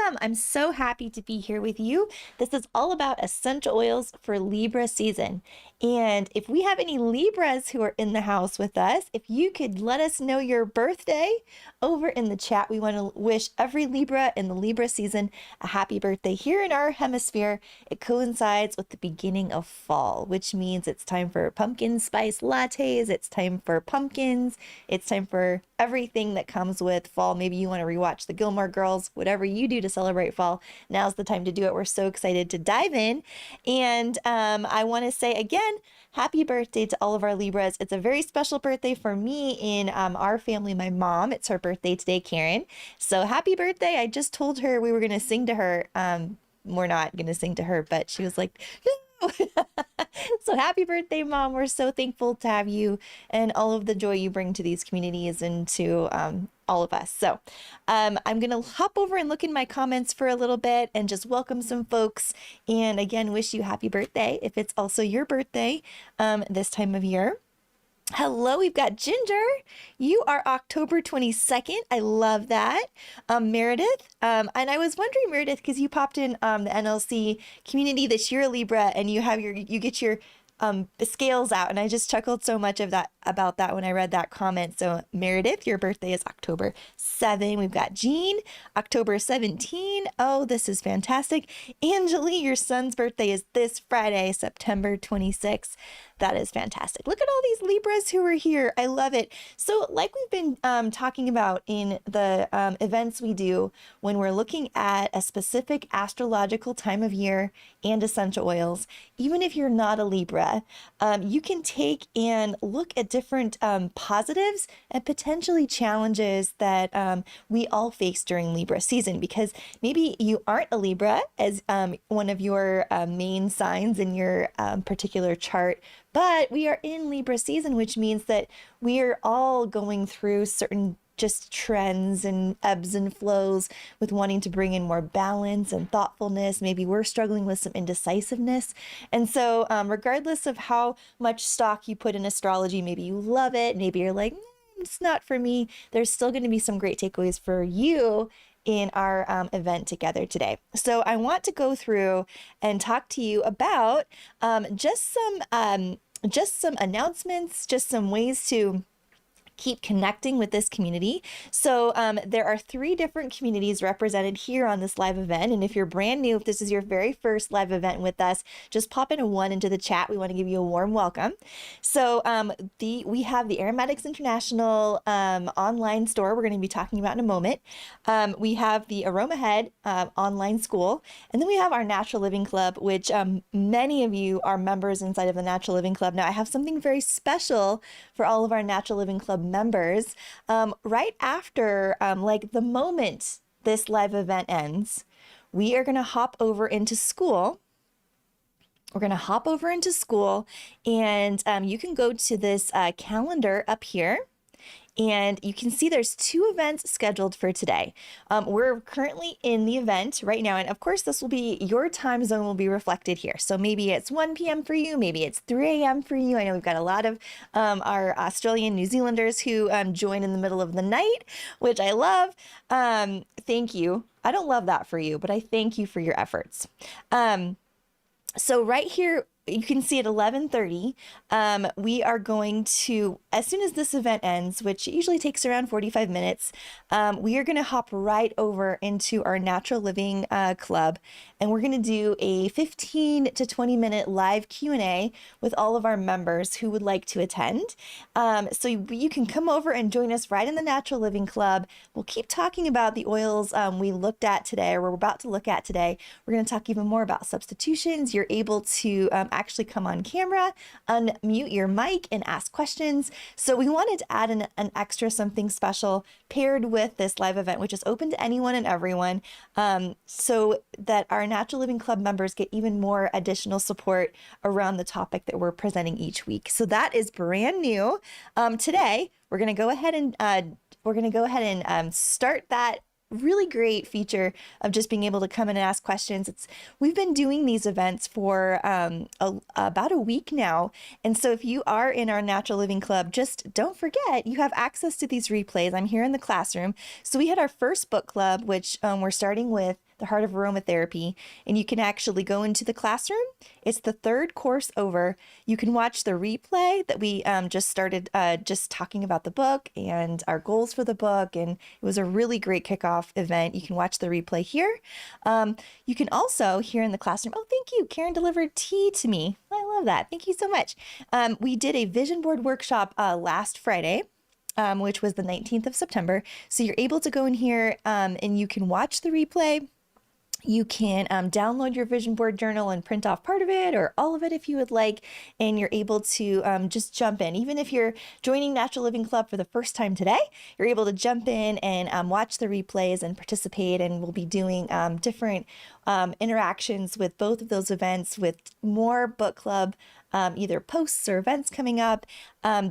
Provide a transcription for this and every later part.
welcome. I'm so happy to be here with you. This is all about essential oils for Libra season. And if we have any Libras who are in the house with us, if you could let us know your birthday over in the chat. We want to wish every Libra in the Libra season a happy birthday. Here in our hemisphere, it coincides with the beginning of fall, which means it's time for pumpkin spice lattes. It's time for pumpkins. It's time for everything that comes with fall. Maybe you want to rewatch the Gilmore Girls, whatever you do to celebrate fall. Now's the time to do it. We're so excited to dive in. And I want to say again, happy birthday to all of our Libras. It's a very special birthday for me in our family, my mom. It's her birthday today, Karen. So happy birthday. I just told her we were going to sing to her. We're not going to sing to her, but she was like, no. So happy birthday, Mom. We're so thankful to have you and all of the joy you bring to these communities and to all of us. So I'm going to hop over and look in my comments for a little bit and just welcome some folks. And again, wish you happy birthday if it's also your birthday this time of year. Hello, we've got Ginger. You are October 22nd. I love that. Meredith. And I was wondering, Meredith, because you popped in the NLC community this year, Libra, and you get your scales out. And I just chuckled so much about that when I read that comment. So Meredith, your birthday is October 7. We've got Jean, October 17. Oh, this is fantastic. Angeli, your son's birthday is this Friday, September 26. That is fantastic. Look at all these Libras who are here. I love it. So like we've been talking about in the events we do when we're looking at a specific astrological time of year and essential oils, even if you're not a Libra, you can take and look at different positives and potentially challenges that we all face during Libra season, because maybe you aren't a Libra as one of your main signs in your particular chart. But we are in Libra season, which means that we are all going through certain just trends and ebbs and flows with wanting to bring in more balance and thoughtfulness. Maybe we're struggling with some indecisiveness. And so regardless of how much stock you put in astrology, maybe you love it, maybe you're like, it's not for me, there's still going to be some great takeaways for you in our event together today. So I want to go through and talk to you about just some announcements, just some ways to keep connecting with this community. So there are 3 different communities represented here on this live event. And if you're brand new, if this is your very first live event with us, just pop in a 1 into the chat. We want to give you a warm welcome. So we have the Aromatics International online store we're going to be talking about in a moment. We have the Aromahead online school. And then we have our Natural Living Club, which many of you are members inside of the Natural Living Club. Now I have something very special for all of our Natural Living Club members. Right after, like the moment this live event ends, we are going to hop over into school. We're going to hop over into school, and you can go to this calendar up here. And you can see there's 2 events scheduled for today. We're currently in the event right now. And of course, this will be your time zone will be reflected here. So maybe it's 1 p.m. for you. Maybe it's 3 a.m. for you. I know we've got a lot of our Australian, New Zealanders who join in the middle of the night, which I love. Thank you. I don't love that for you, but I thank you for your efforts. So right here, you can see at 11:30, we are going to, as soon as this event ends, which usually takes around 45 minutes, we are going to hop right over into our Natural Living Club, and we're going to do a 15 to 20 minute live Q&A with all of our members who would like to attend. So you can come over and join us right in the Natural Living Club. We'll keep talking about the oils we looked at today, or we're about to look at today. We're going to talk even more about substitutions. You're able to actually come on camera, unmute your mic, and ask questions. So we wanted to add an extra something special paired with this live event, which is open to anyone and everyone, so that our Natural Living Club members get even more additional support around the topic that we're presenting each week. So that is brand new. Today, we're going to go ahead and start that really great feature of just being able to come in and ask questions. We've been doing these events for about a week now. And so if you are in our Natural Living Club, just don't forget you have access to these replays. I'm here in the classroom. So we had our first book club, which we're starting with the heart of aromatherapy, and you can actually go into the classroom. It's the third course over. You can watch the replay that we just started just talking about the book and our goals for the book, and it was a really great kickoff event. You can watch the replay here. You can also, here in the classroom, oh, thank you. Karen delivered tea to me. I love that. Thank you so much. We did a vision board workshop last Friday, which was the 19th of September. So you're able to go in here and you can watch the replay. You can download your vision board journal and print off part of it or all of it if you would like, and you're able to just jump in. Even if you're joining Natural Living Club for the first time today, you're able to jump in and watch the replays and participate, and we'll be doing different interactions with both of those events with more book club either posts or events coming up.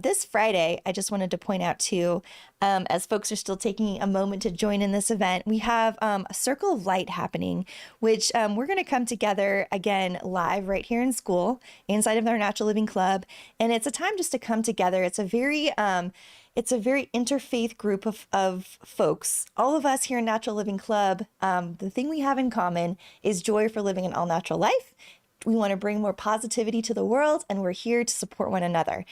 This Friday, I just wanted to point out too, as folks are still taking a moment to join in this event, we have a Circle of Light happening, which we're going to come together again live right here in school inside of our Natural Living Club. And it's a time just to come together. It's a very interfaith group of folks. All of us here in Natural Living Club, the thing we have in common is joy for living an all-natural life. We want to bring more positivity to the world, and we're here to support one another.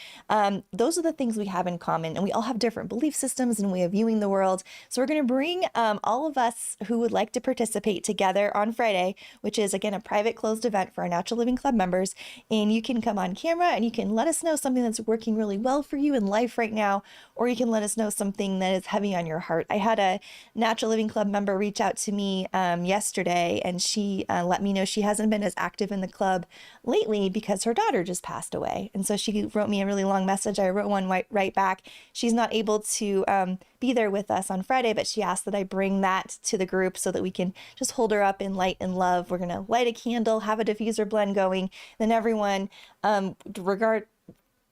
Those are the things we have in common, and we all have different belief systems and way of viewing the world. So we're going to bring all of us who would like to participate together on Friday, which is, again, a private closed event for our Natural Living Club members. And you can come on camera and you can let us know something that's working really well for you in life right now, or you can let us know something that is heavy on your heart. I had a Natural Living Club member reach out to me yesterday, and she let me know she hasn't been as active in the club lately because her daughter just passed away. And so she wrote me a really long message. I wrote one right back. She's not able to be there with us on Friday, but she asked that I bring that to the group so that we can just hold her up in light and love. We're going to light a candle, have a diffuser blend going, then everyone,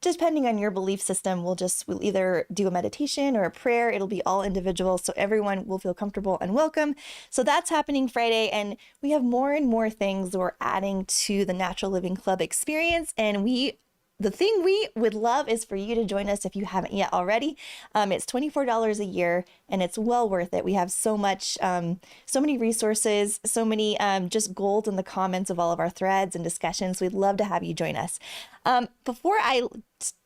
depending on your belief system, we'll either do a meditation or a prayer. It'll be all individual, so everyone will feel comfortable and welcome. So that's happening Friday, and we have more and more things we're adding to the Natural Living Club experience, and the thing we would love is for you to join us if you haven't yet already. It's $24 a year, and it's well worth it. We have so many resources, so many just gold in the comments of all of our threads and discussions. We'd love to have you join us. Before I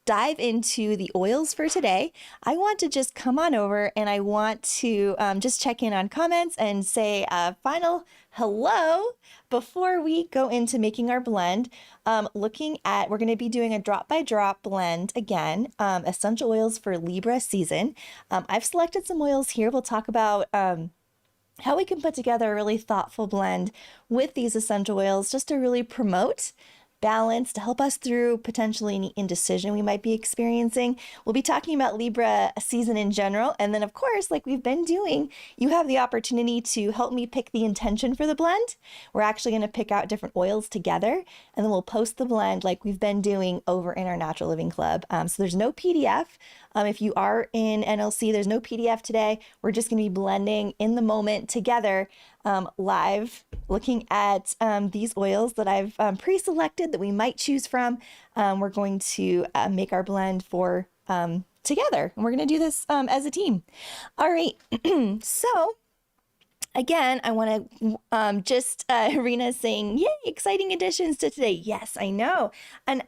dive into the oils for today, I want to just come on over and I want to just check in on comments and say a final hello before we go into making our blend. We're going to be doing a drop by drop blend again, essential oils for Libra season. I've selected some oils here. We'll talk about how we can put together a really thoughtful blend with these essential oils just to really promote balance, to help us through potentially any indecision we might be experiencing. We'll be talking about Libra season in general. And then, of course, like we've been doing, you have the opportunity to help me pick the intention for the blend. We're actually going to pick out different oils together, and then we'll post the blend like we've been doing over in our Natural Living Club. So there's no PDF. If you are in NLC, there's no PDF today. We're just going to be blending in the moment together live, looking at these oils that I've pre-selected that we might choose from. We're going to make our blend for together, and we're going to do this as a team. All right, so again, I want to Rena is saying, yay, exciting additions to today. Yes, I know. And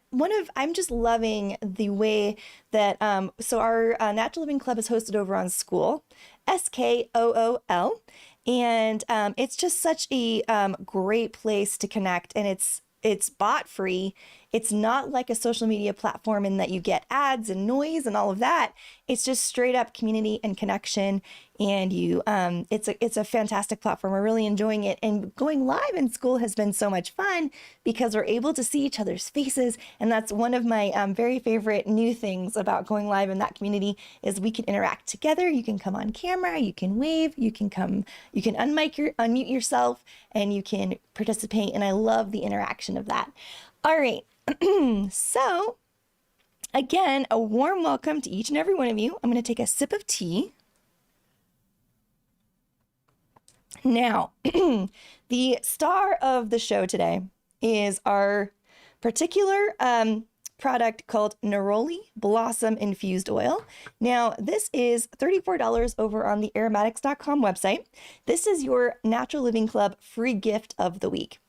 I'm just loving the way that, so our Natural Living Club is hosted over on School, SKOOL. And it's just such a great place to connect, and it's bot free. It's not like a social media platform in that you get ads and noise and all of that. It's just straight up community and connection. And it's a fantastic platform. We're really enjoying it. And going live in School has been so much fun because we're able to see each other's faces. And that's one of my very favorite new things about going live in that community is we can interact together. You can come on camera, you can wave, you can unmute yourself, and you can participate. And I love the interaction of that. All right. So again, a warm welcome to each and every one of you. I'm going to take a sip of tea. Now, the star of the show today is our particular product called Neroli Blossom Infused Oil. Now, this is $34 over on the aromatics.com website. This is your Natural Living Club free gift of the week.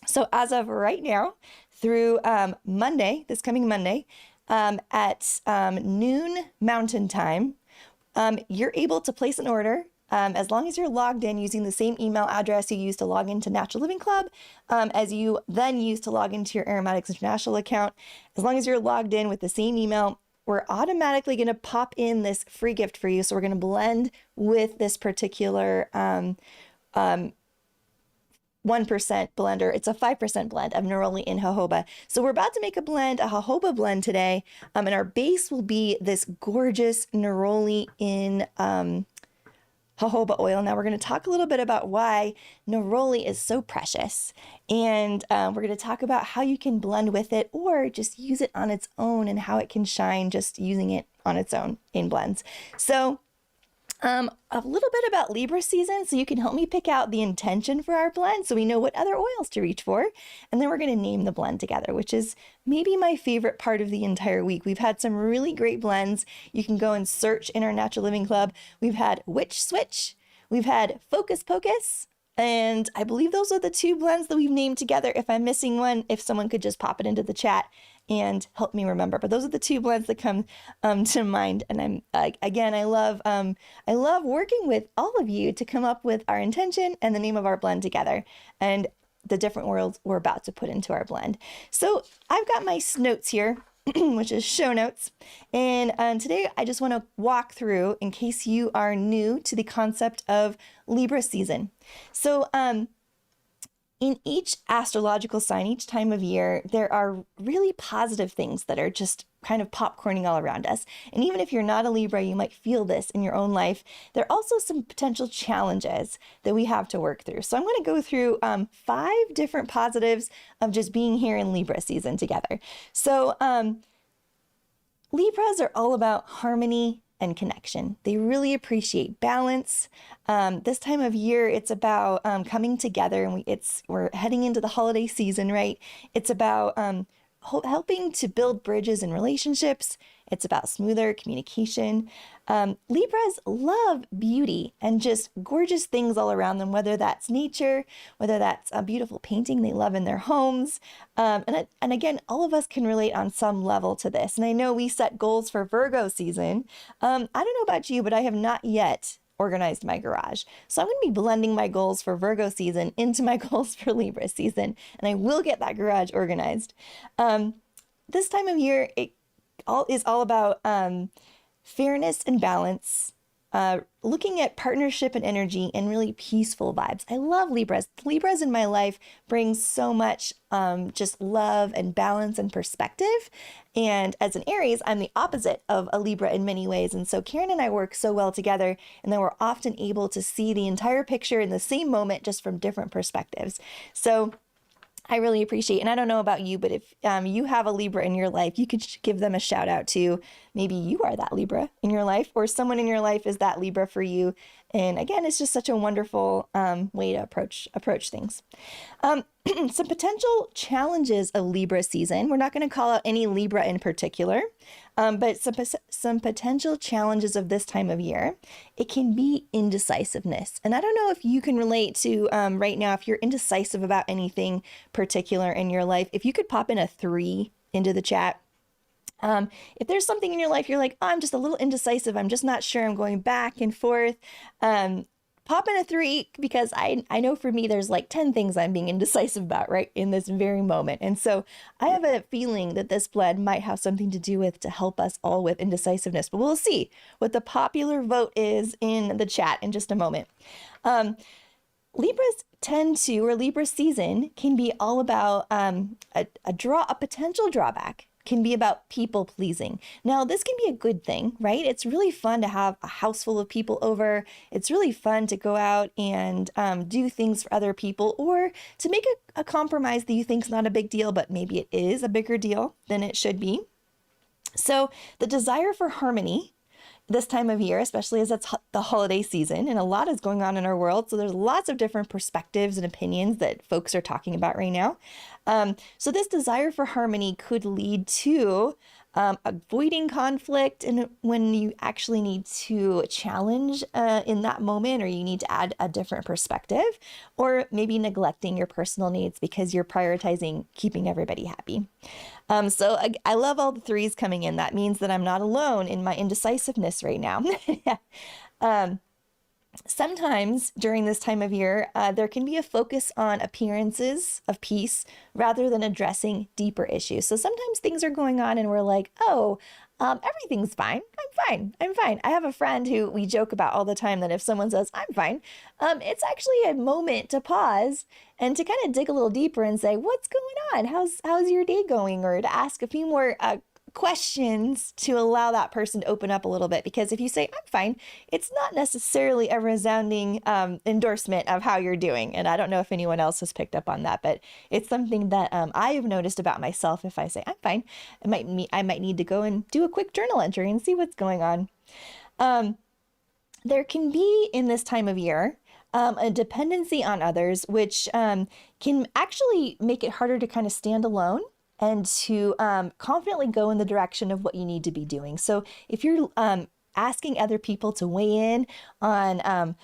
So as of right now, through Monday, this coming Monday, at noon Mountain Time, you're able to place an order as long as you're logged in using the same email address you used to log into Natural Living Club, as you then use to log into your Aromatics International account. As long as you're logged in with the same email, we're automatically going to pop in this free gift for you. So we're going to blend with this particular 1% blender. It's a 5% blend of Neroli in jojoba. So we're about to make a jojoba blend today. And our base will be this gorgeous Neroli in jojoba oil. Now we're going to talk a little bit about why neroli is so precious. And we're going to talk about how you can blend with it or just use it on its own and how it can shine just using it on its own in blends. So a little bit about Libra season, so you can help me pick out the intention for our blend so we know what other oils to reach for. And then we're going to name the blend together, which is maybe my favorite part of the entire week. We've had some really great blends. You can go and search in our Natural Living Club. We've had Witch Switch, we've had Focus Pocus, and I believe those are the two blends that we've named together. If I'm missing one, if someone could just pop it into the chat and help me remember. But those are the two blends that come to mind. And I love working with all of you to come up with our intention and the name of our blend together and the different worlds we're about to put into our blend. So I've got my notes here, which is show notes. And today I just want to walk through, in case you are new to the concept of Libra season. So in each astrological sign, each time of year, there are really positive things that are just kind of popcorning all around us. And even if you're not a Libra, you might feel this in your own life. There are also some potential challenges that we have to work through. So I'm going to go through 5 different positives of just being here in Libra season together. So Libras are all about harmony and connection. They really appreciate balance. This time of year, it's about coming together, and we're heading into the holiday season, right? It's about helping to build bridges in relationships. It's about smoother communication. Libras love beauty and just gorgeous things all around them, whether that's nature, whether that's a beautiful painting they love in their homes. And again, all of us can relate on some level to this. And I know we set goals for Virgo season. I don't know about you, but I have not yet organized my garage. So I'm going to be blending my goals for Virgo season into my goals for Libra season, and I will get that garage organized. This time of year, it is all about fairness and balance, looking at partnership and energy and really peaceful vibes. I love Libras. Libras in my life bring so much just love and balance and perspective. And as an Aries, I'm the opposite of a Libra in many ways. And so Karen and I work so well together, and then we're often able to see the entire picture in the same moment, just from different perspectives. So I really appreciate, and I don't know about you, but if you have a Libra in your life, you could give them a shout out too. Maybe you are that Libra in your life, or someone in your life is that Libra for you. And again, it's just such a wonderful way to approach things. Some potential challenges of Libra season. We're not going to call out any Libra in particular, but some potential challenges of this time of year. It can be indecisiveness. And I don't know if you can relate to right now, if you're indecisive about anything particular in your life, if you could pop in a 3 into the chat. If there's something in your life, you're like, oh, I'm just a little indecisive, I'm just not sure, I'm going back and forth. Pop in a 3, because I know for me, there's like 10 things I'm being indecisive about right in this very moment. And so I have a feeling that this blend might have something to do with to help us all with indecisiveness, but we'll see what the popular vote is in the chat in just a moment. Libras or Libra season can be all about a potential drawback. Can be about people pleasing. Now, this can be a good thing, right? It's really fun to have a house full of people over. It's really fun to go out and do things for other people, or to make a compromise that you think is not a big deal, but maybe it is a bigger deal than it should be. So the desire for harmony this time of year, especially as it's the holiday season and a lot is going on in our world. So there's lots of different perspectives and opinions that folks are talking about right now. So this desire for harmony could lead to avoiding conflict, and when you actually need to challenge in that moment, or you need to add a different perspective, or maybe neglecting your personal needs because you're prioritizing keeping everybody happy. So I love all the threes coming in. That means that I'm not alone in my indecisiveness right now. Sometimes during this time of year, there can be a focus on appearances of peace rather than addressing deeper issues. So sometimes things are going on and we're like, oh, everything's fine. I'm fine. I have a friend who we joke about all the time that if someone says, I'm fine, it's actually a moment to pause and to kind of dig a little deeper and say, what's going on? How's your day going? Or to ask a few more questions to allow that person to open up a little bit. Because if you say, I'm fine, it's not necessarily a resounding endorsement of how you're doing. And I don't know if anyone else has picked up on that, but it's something that I have noticed about myself. If I say, I'm fine, I might need to go and do a quick journal entry and see what's going on. There can be in this time of year a dependency on others, which can actually make it harder to kind of stand alone and to confidently go in the direction of what you need to be doing. So if you're asking other people to weigh in on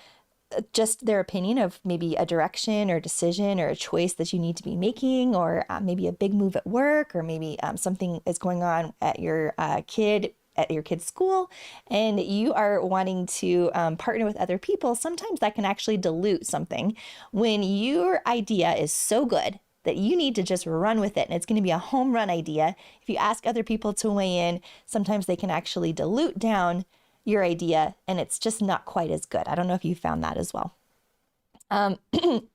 just their opinion of maybe a direction or decision or a choice that you need to be making, or maybe a big move at work, or maybe something is going on at your kid's school, and you are wanting to partner with other people, sometimes that can actually dilute something. When your idea is so good that you need to just run with it, and it's going to be a home run idea, if you ask other people to weigh in, sometimes they can actually dilute down your idea, and it's just not quite as good. I don't know if you found that as well.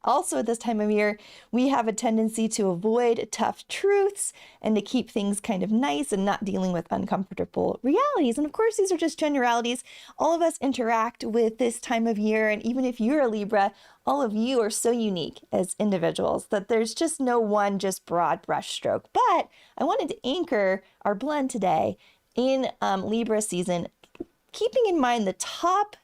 Also at this time of year, we have a tendency to avoid tough truths and to keep things kind of nice and not dealing with uncomfortable realities. And of course, these are just generalities. All of us interact with this time of year. And even if you're a Libra, all of you are so unique as individuals that there's just no one just broad brush stroke. But I wanted to anchor our blend today in Libra season, keeping in mind the top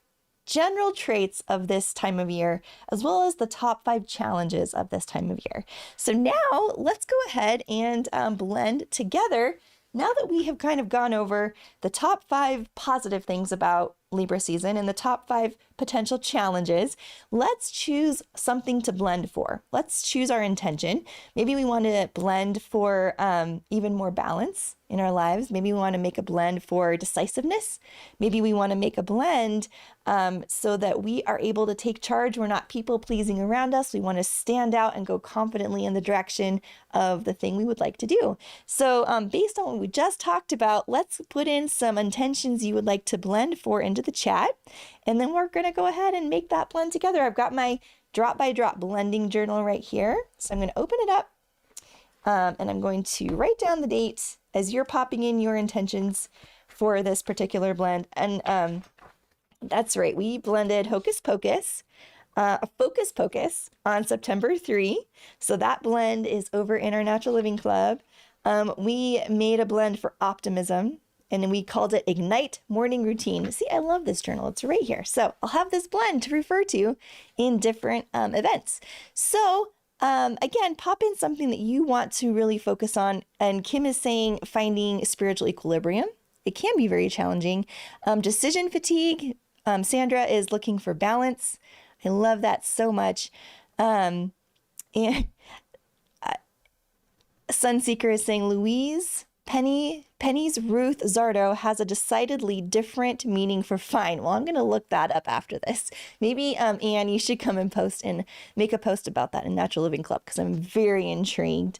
general traits of this time of year, as well as the top 5 challenges of this time of year. So now let's go ahead and blend together. Now that we have kind of gone over the top 5 positive things about Libra season and the top 5 potential challenges, let's choose something to blend for. Let's choose our intention. Maybe we want to blend for even more balance in our lives. Maybe we want to make a blend for decisiveness. Maybe we want to make a blend so that we are able to take charge. We're not people pleasing around us. We want to stand out and go confidently in the direction of the thing we would like to do. So based on what we just talked about, let's put in some intentions you would like to blend for into the chat. And then we're going to go ahead and make that blend together. I've got my drop by drop blending journal right here. So I'm going to open it up and I'm going to write down the date as you're popping in your intentions for this particular blend. And that's right, we blended Hocus Pocus, a Focus Pocus on September 3. So that blend is over in our Natural Living Club. We made a blend for optimism, and we called it Ignite Morning Routine. See, I love this journal. It's right here. So I'll have this blend to refer to in different events. So again, pop in something that you want to really focus on. And Kim is saying finding spiritual equilibrium. It can be very challenging. Decision fatigue. Sandra is looking for balance. I love that so much. And Sunseeker is saying Louise, Penny's Ruth Zardo has a decidedly different meaning for fine. Well, I'm going to look that up after this. Maybe, Anne, you should come and post and make a post about that in Natural Living Club because I'm very intrigued.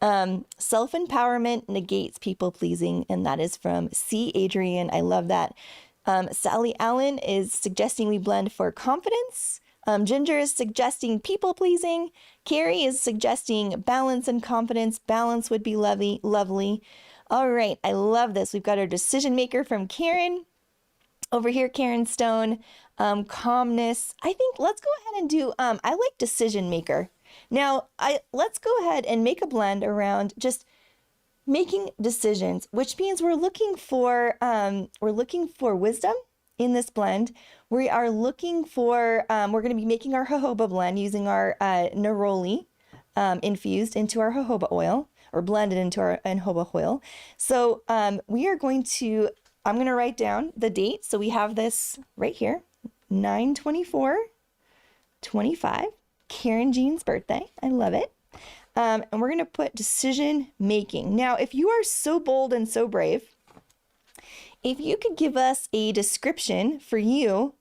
Self-empowerment negates people-pleasing, and that is from C. Adrian. I love that. Sally Allen is suggesting we blend for confidence. Ginger is suggesting people-pleasing. Carrie is suggesting balance and confidence. Balance would be lovely. All right, I love this. We've got our decision maker from Karen. Over here, Karen Stone. Calmness. I think let's go ahead and do, I like decision maker. Now, let's go ahead and make a blend around just making decisions, which means we're looking for wisdom in this blend. We are looking for we're going to be making our jojoba blend using our neroli infused into our jojoba oil, or blended into our jojoba oil. So we are going to, I'm going to write down the date. So we have this right here, 9/24/25, Karen Jean's birthday. I love it. And we're going to put decision making. Now, if you are so bold and so brave, if you could give us a description for you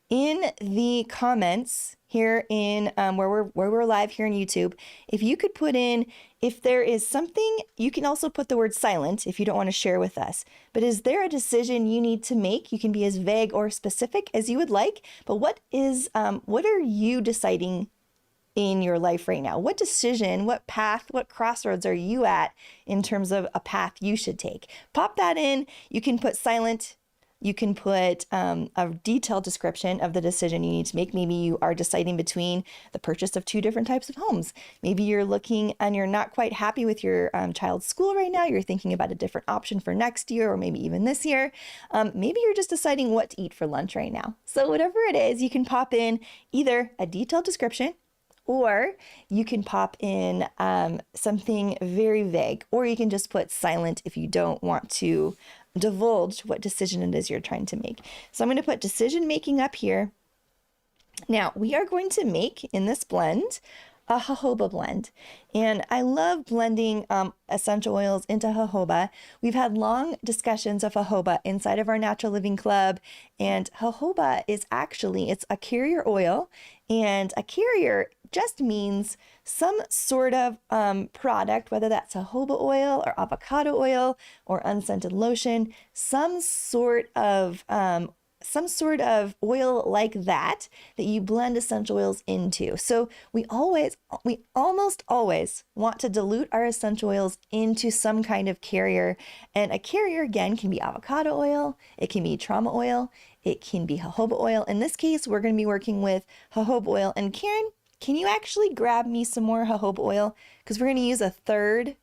in the comments here in where we're live here on YouTube, if you could put in, if there is something, you can also put the word silent if you don't want to share with us. But is there a decision you need to make? You can be as vague or specific as you would like. But what are you deciding in your life right now? What decision, what path, what crossroads are you at in terms of a path you should take? Pop that in. You can put silent. You can put a detailed description of the decision you need to make. Maybe you are deciding between the purchase of 2 different types of homes. Maybe you're looking and you're not quite happy with your child's school right now. You're thinking about a different option for next year, or maybe even this year. Maybe you're just deciding what to eat for lunch right now. So whatever it is, you can pop in either a detailed description, or you can pop in something very vague, or you can just put silent if you don't want to divulge what decision it is you're trying to make. So I'm going to put decision making up here. Now we are going to make in this blend a jojoba blend. And I love blending essential oils into jojoba. We've had long discussions of jojoba inside of our Natural Living Club. And jojoba is actually, it's a carrier oil, and a carrier just means some sort of product, whether that's jojoba oil or avocado oil or unscented lotion, some sort of oil like that you blend essential oils into. So we almost always want to dilute our essential oils into some kind of carrier. And a carrier, again, can be avocado oil, it can be trauma oil, it can be jojoba oil. In this case, we're going to be working with jojoba oil. And Karen, can you actually grab me some more jojoba oil? Because we're going to use 1/3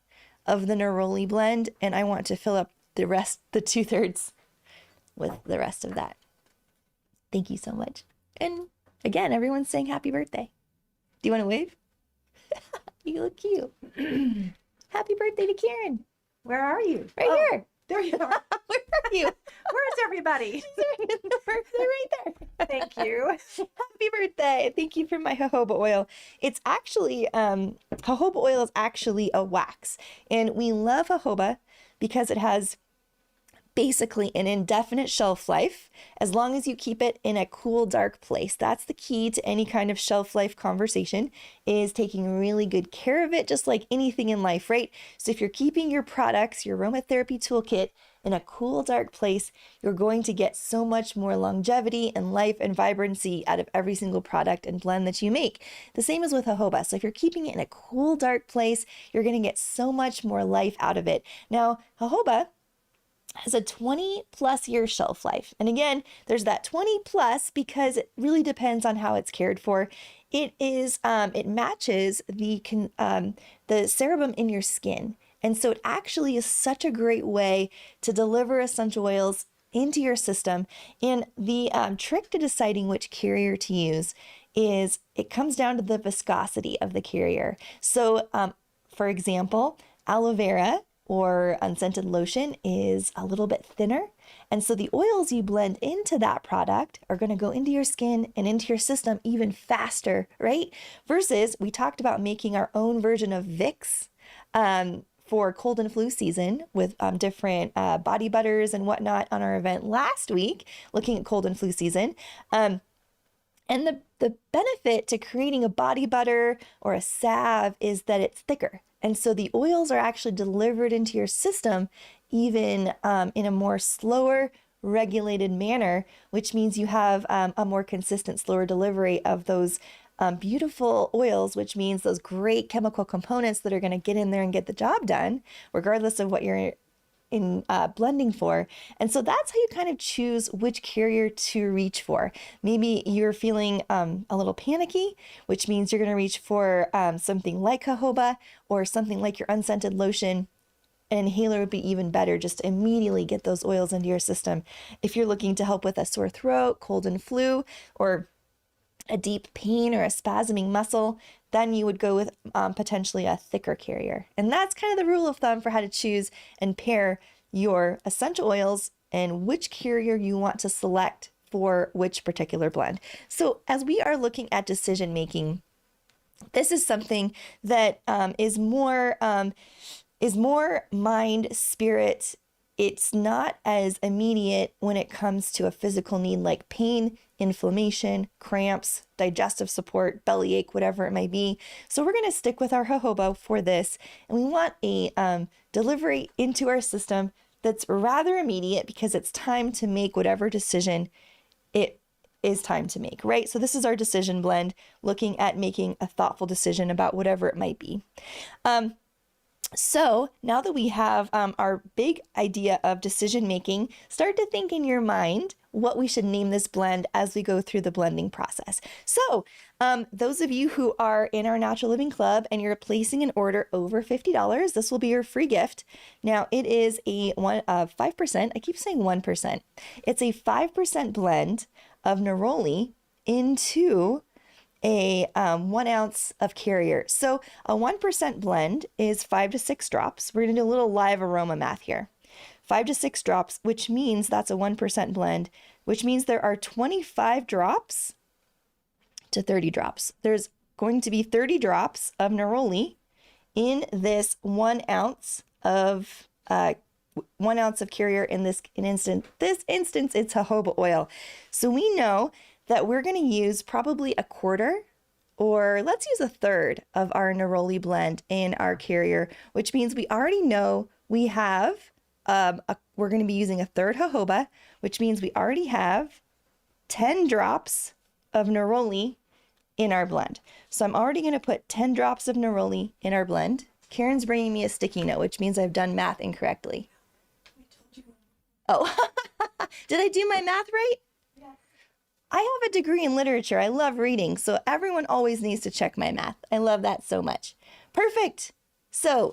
of the neroli blend, and I want to fill up the rest, the 2/3, with the rest of that. Thank you so much. And again, everyone's saying happy birthday. Do you want to wave? You look cute. Happy birthday to Karen. Where are you? Right here. There you are. Where are you? Where's everybody? They're right there. Thank you. Happy birthday. Thank you for my jojoba oil. It's actually, jojoba oil is actually a wax. And we love jojoba because it has basically an indefinite shelf life, as long as you keep it in a cool, dark place. That's the key to any kind of shelf life conversation, is taking really good care of it, just like anything in life, right? So if you're keeping your products, your aromatherapy toolkit, in a cool, dark place, you're going to get so much more longevity and life and vibrancy out of every single product and blend that you make. The same as with jojoba. So if you're keeping it in a cool, dark place, you're going to get so much more life out of it. Now, jojoba has a 20+ year shelf life. And again, there's that 20+ because it really depends on how it's cared for. It matches the cerebrum in your skin. And so it actually is such a great way to deliver essential oils into your system. And the trick to deciding which carrier to use is it comes down to the viscosity of the carrier. So for example, aloe vera or unscented lotion is a little bit thinner. And so the oils you blend into that product are going to go into your skin and into your system even faster, right? Versus we talked about making our own version of Vicks for cold and flu season with different body butters and whatnot on our event last week, looking at cold and flu season. And the benefit to creating a body butter or a salve is that it's thicker. And so the oils are actually delivered into your system even in a more slower, regulated manner, which means you have a more consistent, slower delivery of those beautiful oils, which means those great chemical components that are going to get in there and get the job done, regardless of what you're in blending for. And so that's how you kind of choose which carrier to reach for. Maybe you're feeling a little panicky, which means you're going to reach for something like jojoba or something like your unscented lotion. an inhaler would be even better, just to immediately get those oils into your system. If you're looking to help with a sore throat, cold and flu, or a deep pain or a spasming muscle, then you would go with potentially a thicker carrier. And that's kind of the rule of thumb for how to choose and pair your essential oils and which carrier you want to select for which particular blend. So as we are looking at decision making, this is something that is more mind, spirit. It's not as immediate when it comes to a physical need like pain, inflammation, cramps, digestive support, bellyache, whatever it might be. So we're going to stick with our jojoba for this, and we want a delivery into our system that's rather immediate because it's time to make whatever decision it is time to make, right? So this is our decision blend, looking at making a thoughtful decision about whatever it might be. So now that we have our big idea of decision making, start to think in your mind what we should name this blend as we go through the blending process. So those of you who are in our Natural Living Club and you're placing an order over $50, this will be your free gift. Now it is a 5%. I keep saying 1%. It's a 5% blend of neroli into a 1 ounce of carrier. So a 1% blend is 5 to 6 drops. We're going to do a little live aroma math here. 5 to 6 drops, which means that's a 1% blend, which means there are 25 drops to 30 drops. There's going to be 30 drops of neroli in this 1 ounce of 1 ounce of carrier. In this instance, it's jojoba oil. So we know that we're going to use probably a quarter, or let's use a third of our neroli blend in our carrier, which means we already know we have, we're going to be using a third jojoba, which means we already have 10 drops of neroli in our blend. So I'm already going to put 10 drops of neroli in our blend. Karen's bringing me a sticky note, which means I've done math incorrectly. Oh, did I do my math right? I have a degree in literature. I love reading, so everyone always needs to check my math. I love that so much. Perfect. So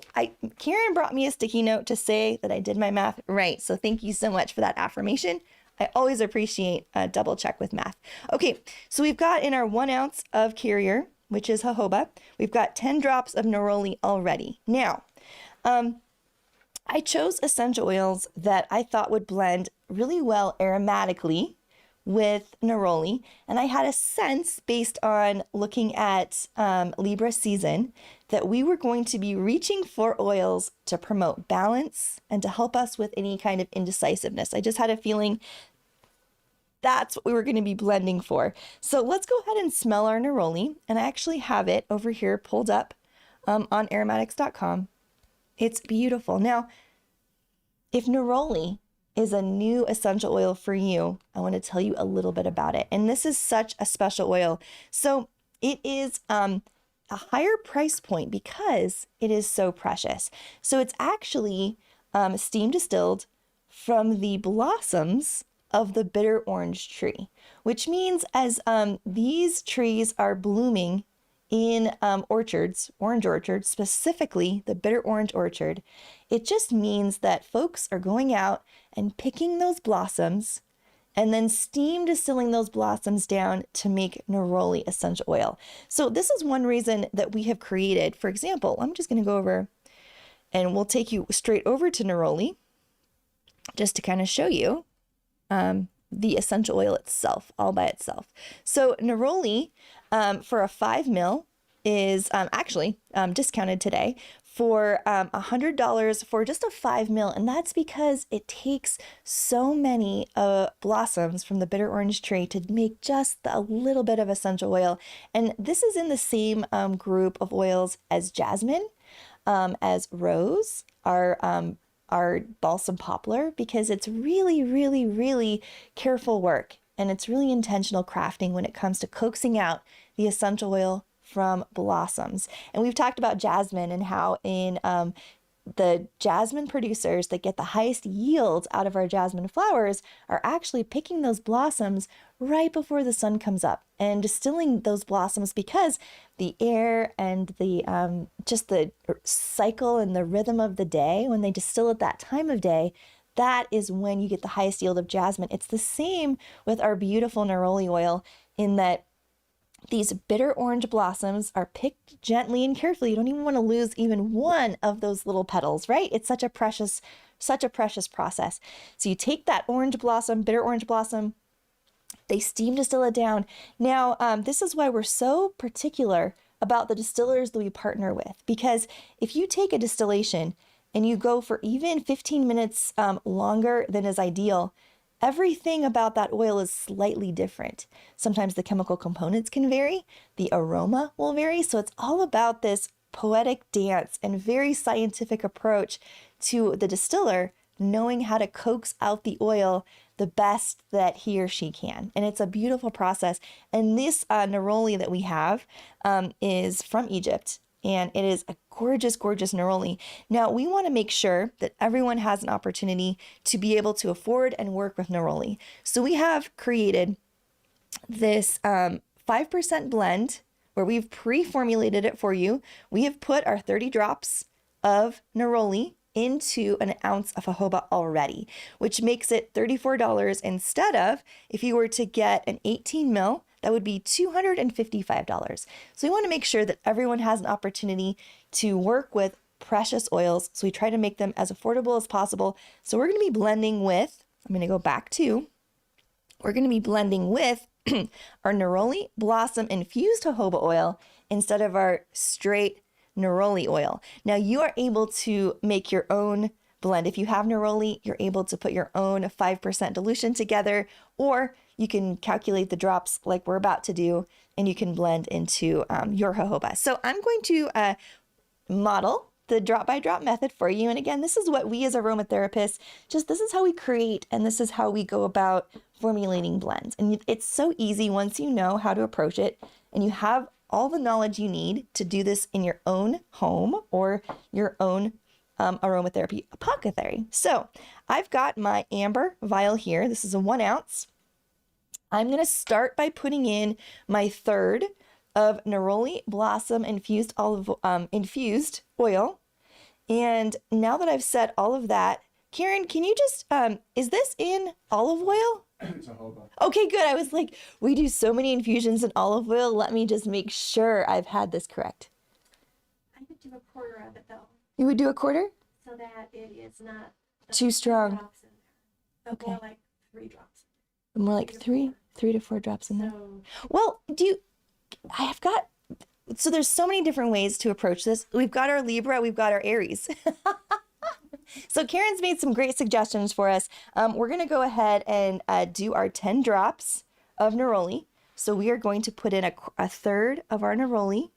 Karen brought me a sticky note to say that I did my math right. So thank you so much for that affirmation. I always appreciate a double check with math. Okay, so we've got in our 1 ounce of carrier, which is jojoba, we've got 10 drops of neroli already. Now, I chose essential oils that I thought would blend really well aromatically with neroli, and I had a sense based on looking at Libra season that we were going to be reaching for oils to promote balance and to help us with any kind of indecisiveness. I just had a feeling that's what we were going to be blending for. So let's go ahead and smell our neroli, and I actually have it over here pulled up on aromatics.com. It's beautiful. Now, if neroli is a new essential oil for you, I want to tell you a little bit about it. And this is such a special oil. So it is a higher price point because it is so precious. So it's actually steam distilled from the blossoms of the bitter orange tree, which means as these trees are blooming in orchards, orange orchards, specifically the bitter orange orchard, it just means that folks are going out and picking those blossoms and then steam distilling those blossoms down to make neroli essential oil. So this is one reason that we have created, for example, I'm just going to go over and we'll take you straight over to neroli just to kind of show you the essential oil itself, all by itself. So neroli for a 5 mil is actually discounted today for $100 for just a 5 mil. And that's because it takes so many blossoms from the bitter orange tree to make just a little bit of essential oil. And this is in the same group of oils as jasmine, as rose, our balsam poplar, because it's really, really, really careful work. And it's really intentional crafting when it comes to coaxing out the essential oil from blossoms. And we've talked about jasmine and how in the jasmine producers that get the highest yields out of our jasmine flowers are actually picking those blossoms right before the sun comes up and distilling those blossoms, because the air and the just the cycle and the rhythm of the day, when they distill at that time of day, that is when you get the highest yield of jasmine. It's the same with our beautiful neroli oil, in that these bitter orange blossoms are picked gently and carefully. You don't even want to lose even one of those little petals, right? It's such a precious process. So you take that orange blossom, bitter orange blossom, they steam distill it down. Now, this is why we're so particular about the distillers that we partner with, because if you take a distillation and you go for even 15 minutes longer than is ideal, everything about that oil is slightly different. Sometimes the chemical components can vary, the aroma will vary. So it's all about this poetic dance and very scientific approach to the distiller knowing how to coax out the oil the best that he or she can. And it's a beautiful process. And this neroli that we have is from Egypt. And it is a gorgeous, gorgeous neroli. Now, we want to make sure that everyone has an opportunity to be able to afford and work with neroli. So we have created this 5% blend where we've pre-formulated it for you. We have put our 30 drops of neroli into an ounce of jojoba already, which makes it $34 instead of, if you were to get an 18 ml, that would be $255. So we want to make sure that everyone has an opportunity to work with precious oils. So we try to make them as affordable as possible. So we're going to be blending with, I'm going to go back to, we're going to be blending with our neroli blossom infused jojoba oil instead of our straight neroli oil. Now you are able to make your own blend. If you have neroli, you're able to put your own 5% dilution together, or you can calculate the drops like we're about to do, and you can blend into your jojoba. So I'm going to model the drop by drop method for you. And again, this is what we as aromatherapists, this is how we create, and this is how we go about formulating blends. And it's so easy once you know how to approach it and you have all the knowledge you need to do this in your own home or your own aromatherapy apothecary. So I've got my amber vial here. This is a 1 ounce. I'm going to start by putting in my third of neroli blossom infused infused oil. And now that I've set all of that, Karen, can you just, is this in olive oil? It's a jojoba. Okay, good. I was like, we do so many infusions in olive oil. Let me just make sure I've had this correct. I would do a quarter of it though, You would do a quarter? so that it is not Too strong. drops in there. Okay. More like 3 drops. More like three to four drops in there. So Well, so there's so many different ways to approach this. We've got our Libra, we've got our Aries. So Karen's made some great suggestions for us. We're going to go ahead and do our 10 drops of neroli. So we are going to put in a third of our neroli.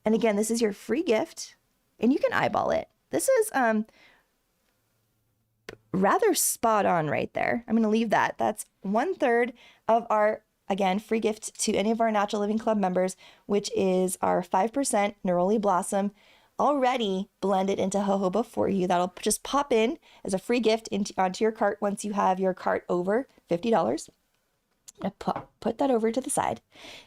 And again, this is your free gift, and you can eyeball it. This is rather spot on right there. I'm going to leave that. That's 1/3 of our, again, free gift to any of our Natural Living Club members, which is our 5% neroli blossom, already blended into jojoba for you. That'll just pop in as a free gift onto your cart once you have your cart over $50. Put that over to the side.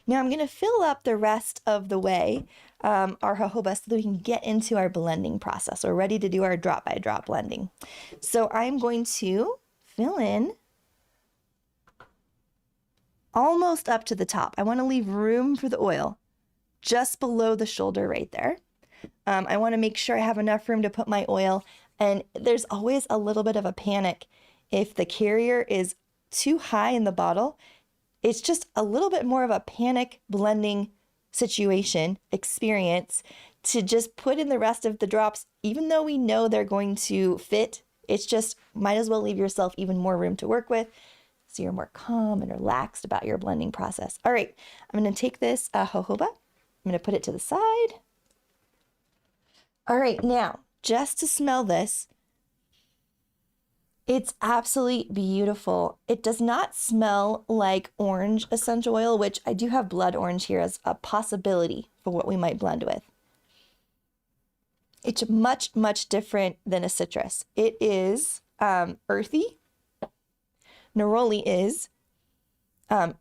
Now I'm going to fill up the rest of the way our jojoba so that we can get into our blending process. We're ready to do our drop by drop blending. So I'm going to fill in almost up to the top. I want to leave room for the oil just below the shoulder right there. I want to make sure I have enough room to put my oil, and there's always a little bit of a panic if the carrier is too high in the bottle. It's just a little bit more of a panic blending situation experience to just put in the rest of the drops, even though we know they're going to fit. It's just, might as well leave yourself even more room to work with so you're more calm and relaxed about your blending process. All right, I'm going to take this jojoba. I'm going to put it to the side. All right, now, just to smell this, it's absolutely beautiful. It does not smell like orange essential oil, which I do have blood orange here as a possibility for what we might blend with. It's much, much different than a citrus. It is earthy. Neroli is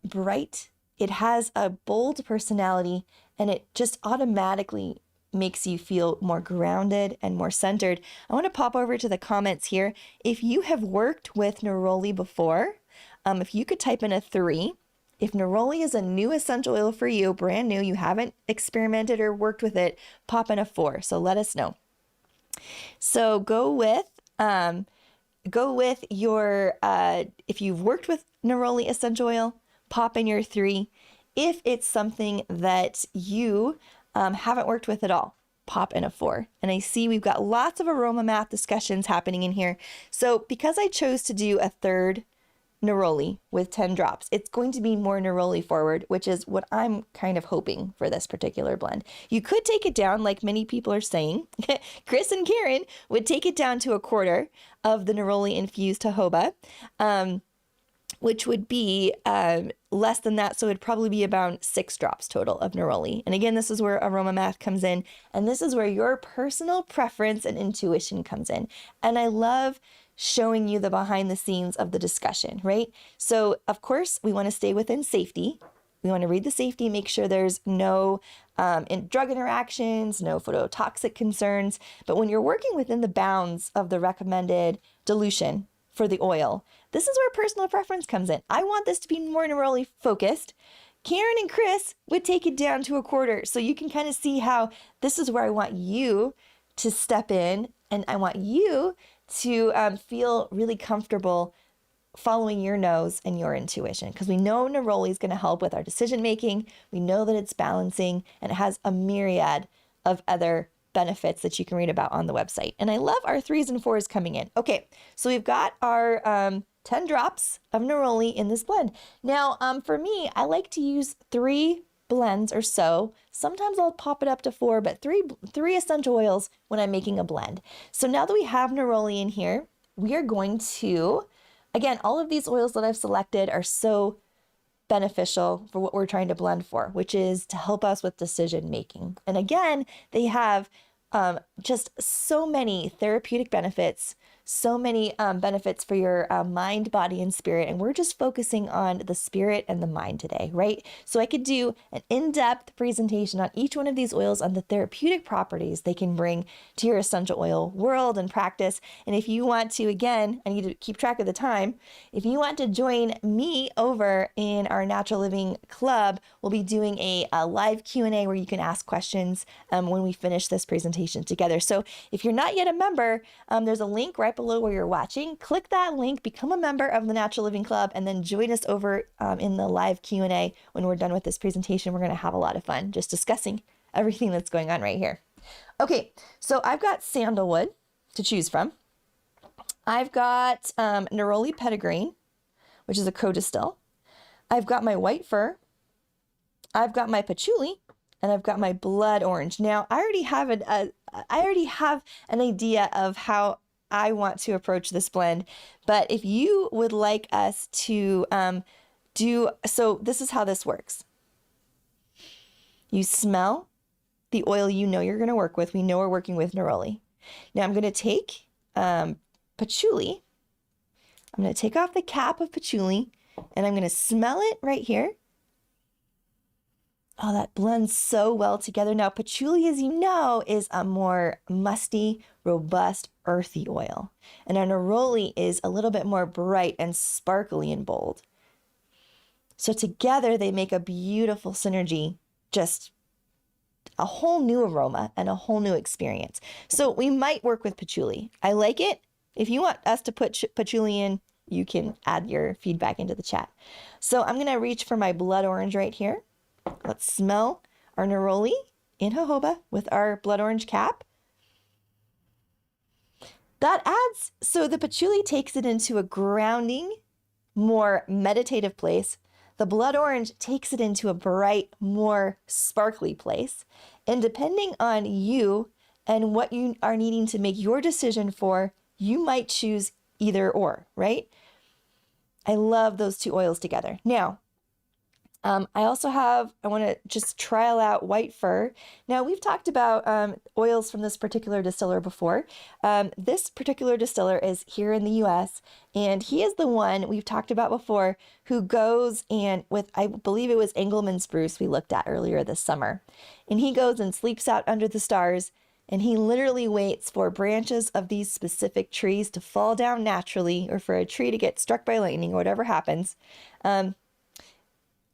bright. It has a bold personality, and it just automatically makes you feel more grounded and more centered. I want to pop over to the comments here. If you have worked with neroli before, if you could type in a 3. If neroli is a new essential oil for you, brand new, you haven't experimented or worked with it, pop in a 4. So let us know. So go with your, if you've worked with neroli essential oil, pop in your 3. If it's something that you haven't worked with at all, pop in a 4. And I see we've got lots of aroma math discussions happening in here. So because I chose to do a third neroli with 10 drops, it's going to be more neroli forward, which is what I'm kind of hoping for this particular blend. You could take it down, like many people are saying. Chris and Karen would take it down to a quarter of the neroli infused jojoba, which would be less than that. So it'd probably be about 6 drops total of neroli. And again, this is where aroma math comes in. And this is where your personal preference and intuition comes in. And I love showing you the behind the scenes of the discussion, right? So of course, we want to stay within safety. We want to read the safety, make sure there's no drug interactions, no phototoxic concerns. But when you're working within the bounds of the recommended dilution for the oil, this is where personal preference comes in. I want this to be more neroli focused. Karen and Chris would take it down to a quarter. So you can kind of see how this is where I want you to step in, and I want you to feel really comfortable following your nose and your intuition, because we know neroli is going to help with our decision making. We know that it's balancing, and it has a myriad of other benefits that you can read about on the website. And I love our 3s and 4s coming in. Okay, so we've got our 10 drops of neroli in this blend. Now, for me, I like to use 3 blends or so. Sometimes I'll pop it up to 4, but three essential oils when I'm making a blend. So now that we have neroli in here, we are going to, again, all of these oils that I've selected are so beneficial for what we're trying to blend for, which is to help us with decision making. And again, they have just so many therapeutic benefits, so many benefits for your mind, body, and spirit. And we're just focusing on the spirit and the mind today, right? So I could do an in-depth presentation on each one of these oils, on the therapeutic properties they can bring to your essential oil world and practice. And if you want to, again, I need to keep track of the time. If you want to join me over in our Natural Living Club, we'll be doing a live Q&A where you can ask questions when we finish this presentation together. So if you're not yet a member, there's a link right below where you're watching. Click that link, become a member of the Natural Living Club, and then join us over in the live Q&A when we're done with this presentation. We're going to have a lot of fun just discussing everything that's going on right here. Okay, so I've got sandalwood to choose from. I've got neroli petitgrain, which is a co-distill. I've got my white fir. I've got my patchouli, and I've got my blood orange. Now, I already have an idea of how I want to approach this blend, but if you would like us to so this is how this works. You smell the oil you know you're going to work with. We know we're working with neroli. Now I'm going to take patchouli. I'm going to take off the cap of patchouli, and I'm going to smell it right here. Oh, that blends so well together. Now, patchouli, as you know, is a more musty, robust, earthy oil. And our neroli is a little bit more bright and sparkly and bold. So together, they make a beautiful synergy, just a whole new aroma and a whole new experience. So we might work with patchouli. I like it. If you want us to put patchouli in, you can add your feedback into the chat. So I'm going to reach for my blood orange right here. Let's smell our neroli in jojoba with our blood orange cap. That adds, so the patchouli takes it into a grounding, more meditative place. The blood orange takes it into a bright, more sparkly place. And depending on you and what you are needing to make your decision for, you might choose either or, right? I love those two oils together. Now, I want to just trial out white fir. Now, we've talked about oils from this particular distiller before. This particular distiller is here in the US, and he is the one we've talked about before who goes and with, I believe it was Engelmann spruce we looked at earlier this summer. And he goes and sleeps out under the stars, and he literally waits for branches of these specific trees to fall down naturally or for a tree to get struck by lightning or whatever happens.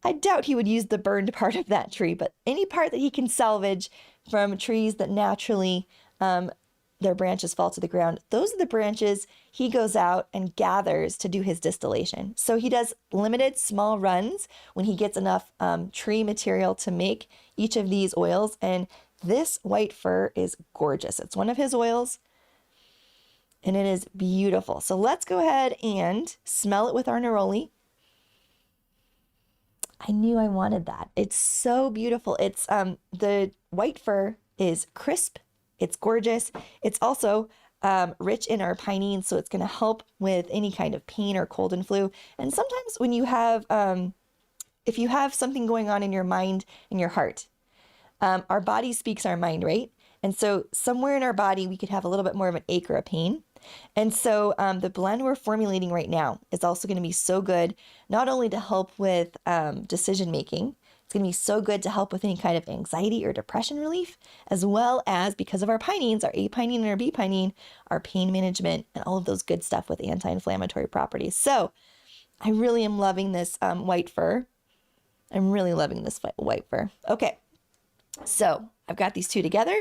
I doubt he would use the burned part of that tree, but any part that he can salvage from trees that naturally their branches fall to the ground, those are the branches he goes out and gathers to do his distillation. So he does limited small runs when he gets enough tree material to make each of these oils. And this white fir is gorgeous. It's one of his oils and it is beautiful. So let's go ahead and smell it with our neroli. I knew I wanted that. It's so beautiful. It's the white fir is crisp. It's gorgeous. It's also rich in our pinene, so it's going to help with any kind of pain or cold and flu. And sometimes when you have, if you have something going on in your mind and your heart, our body speaks our mind, right? And so somewhere in our body, we could have a little bit more of an ache or a pain. And so the blend we're formulating right now is also going to be so good, not only to help with decision making, it's going to be so good to help with any kind of anxiety or depression relief, as well as because of our pinenes, our A-pinene and our B-pinene, our pain management and all of those good stuff with anti-inflammatory properties. So I really am loving this white fir. I'm really loving this white fir. Okay, so I've got these two together.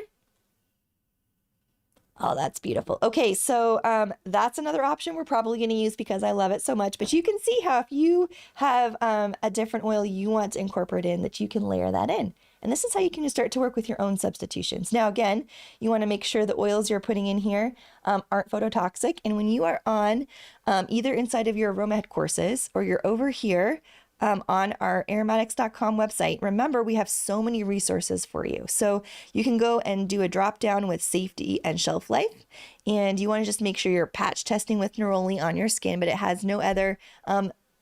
Oh, that's beautiful. Okay, so that's another option we're probably going to use because I love it so much. But you can see how if you have a different oil you want to incorporate in, that you can layer that in. And this is how you can start to work with your own substitutions. Now, again, you want to make sure the oils you're putting in here aren't phototoxic. And when you are on either inside of your Aromahead courses or you're over here on our aromatics.com website, remember we have so many resources for you. So you can go and do a drop down with safety and shelf life. And you want to just make sure you're patch testing with neroli on your skin, but it has no other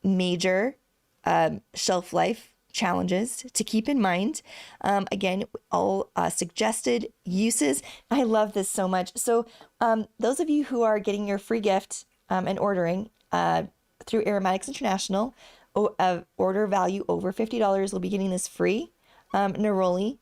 major shelf life challenges to keep in mind. Again, all suggested uses. I love this so much. So those of you who are getting your free gift and ordering through Aromatics International, order value over $50 will be getting this free neroli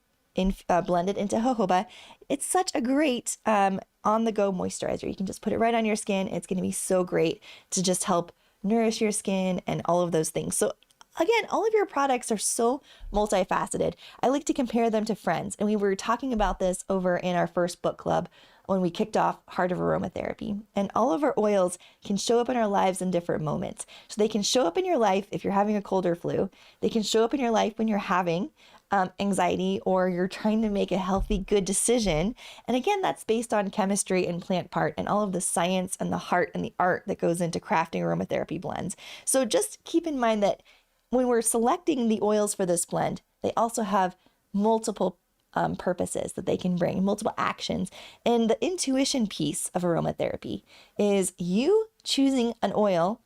blended into jojoba. It's such a great on-the-go moisturizer. You can just put it right on your skin. It's going to be so great to just help nourish your skin and all of those things. So again, all of your products are so multifaceted. I like to compare them to friends. And we were talking about this over in our first book club when we kicked off Heart of Aromatherapy. And all of our oils can show up in our lives in different moments. So they can show up in your life if you're having a cold or flu. They can show up in your life when you're having anxiety or you're trying to make a healthy, good decision. And again, that's based on chemistry and plant part and all of the science and the heart and the art that goes into crafting aromatherapy blends. So just keep in mind that when we're selecting the oils for this blend, they also have multiple purposes that they can bring, multiple actions. And the intuition piece of aromatherapy is you choosing an oil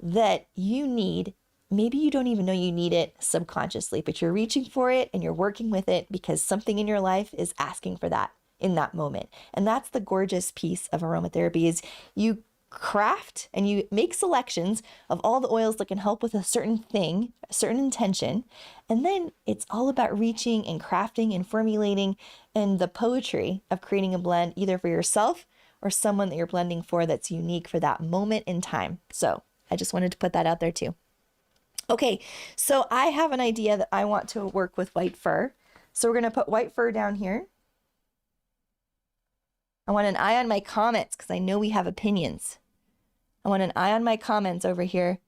that you need. Maybe you don't even know you need it subconsciously, but you're reaching for it and you're working with it because something in your life is asking for that in that moment. And that's the gorgeous piece of aromatherapy is you craft and you make selections of all the oils that can help with a certain thing, a certain intention. And then it's all about reaching and crafting and formulating and the poetry of creating a blend either for yourself or someone that you're blending for that's unique for that moment in time. So I just wanted to put that out there too. Okay, so I have an idea that I want to work with white fir. So we're going to put white fir down here. I want an eye on my comments because I know we have opinions. I want an eye on my comments over here.